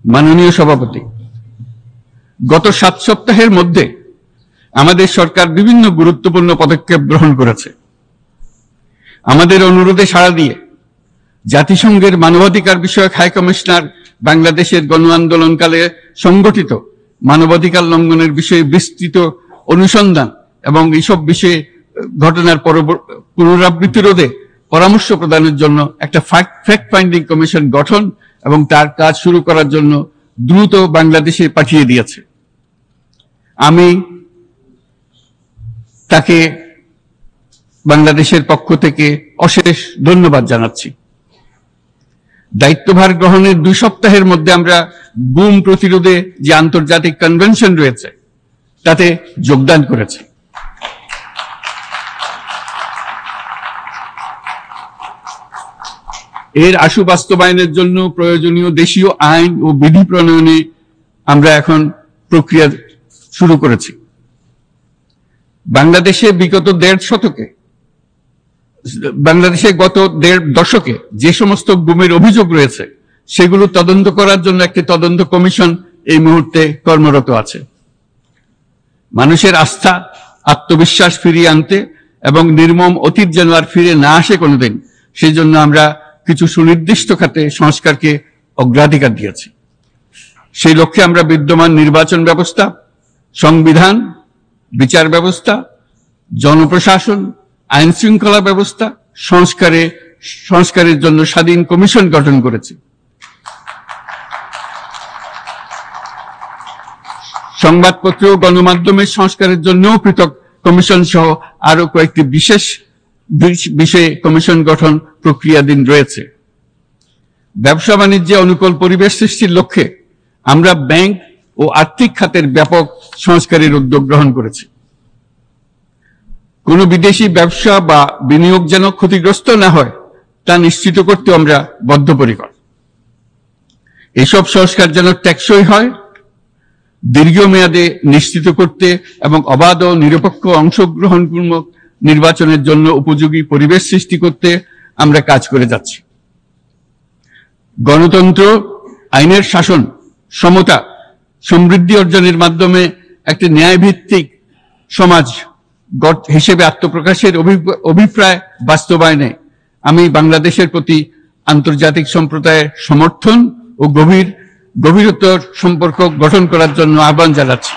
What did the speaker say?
মাননীয় সভাপতি, গত 7 সপ্তাহের মধ্যে আমাদের সরকার বিভিন্ন গুরুত্বপূর্ণ পদক্ষেপ গ্রহণ করেছে। আমাদের অনুরোধে সাড়া দিয়ে জাতিসংঘের মানবাধিকার বিষয়ক হাই কমিশনার বাংলাদেশের গণ আন্দোলনকালে সংগঠিত মানবাধিকার লঙ্ঘনের বিষয়ে বিস্তৃত অনুসন্ধান এবং এইসব বিষয়ে ঘটনার পুনরাবৃত্তি রোধে পরামর্শ প্রদানের জন্য একটা ফ্যাক্ট ফাইন্ডিং কমিশন গঠন এবং তার কাজ শুরু করার জন্য দ্রুত বাংলাদেশে পাঠিয়ে দিয়েছে। আমি তাকে বাংলাদেশের পক্ষ থেকে অশেষ ধন্যবাদ জানাচ্ছি। দায়িত্বভার গ্রহণের 2 সপ্তাহের মধ্যে আমরা গুম প্রতিরোধে যে আন্তর্জাতিক কনভেনশন রয়েছে তাতে যোগদান করেছি। এর আশু বাস্তবায়নের জন্য প্রয়োজনীয় দেশীয় আইন ও বিধি প্রণয়নে আমরা এখন প্রক্রিয়া শুরু করেছি। বাংলাদেশে গত 1.5 দশকে যে সমস্ত গুমের অভিযোগ রয়েছে সেগুলো তদন্ত করার জন্য একটি তদন্ত কমিশন এই মুহূর্তে কর্মরত আছে। মানুষের আস্থা আত্মবিশ্বাস ফিরিয়ে আনতে এবং নির্মম অতীত যেন আর ফিরে না আসে কোনোদিন, সেই জন্য আমরা কিছু সুনির্দিষ্ট খাতে সংস্কারকে অগ্রাধিকার দিয়েছি। সেই লক্ষ্যে আমরা বিদ্যমান নির্বাচন ব্যবস্থা, সংবিধান, বিচার ব্যবস্থা, জনপ্রশাসন, আইন শৃঙ্খলা ব্যবস্থা সংস্কারের জন্য স্বাধীন কমিশন গঠন করেছি। সংবাদপত্র ও গণমাধ্যমের সংস্কারের জন্য পৃথক কমিশন সহ আরো কয়েকটি বিশেষ বিষয়ে কমিশন গঠন প্রক্রিয়াধীন রয়েছে। ব্যবসা বাণিজ্যে অনুকূল পরিবেশ সৃষ্টির লক্ষ্যে আমরা ব্যাংক ও আর্থিক খাতের ব্যাপক সংস্কারের উদ্যোগ গ্রহণ করেছি। কোনো বিদেশি ব্যবসা বা বিনিয়োগ যেন ক্ষতিগ্রস্ত না হয় তা নিশ্চিত করতে আমরা বদ্ধপরিকর। এসব সংস্কার যেন টেকসই হয়, দীর্ঘমেয়াদে নিশ্চিত করতে এবং অবাধ ও নিরপেক্ষ অংশগ্রহণমূলক নির্বাচনের জন্য উপযোগী পরিবেশ সৃষ্টি করতে আমরা কাজ করে যাচ্ছি। গণতন্ত্র, আইনের শাসন, সমতা, সমৃদ্ধি অর্জনের মাধ্যমে একটি ন্যায়ভিত্তিক সমাজ হিসেবে আত্মপ্রকাশের অভিপ্রায় বাস্তবায়নে আমি বাংলাদেশের প্রতি আন্তর্জাতিক সম্প্রদায়ের সমর্থন ও গভীরতর সম্পর্ক গঠন করার জন্য আহ্বান জানাচ্ছি।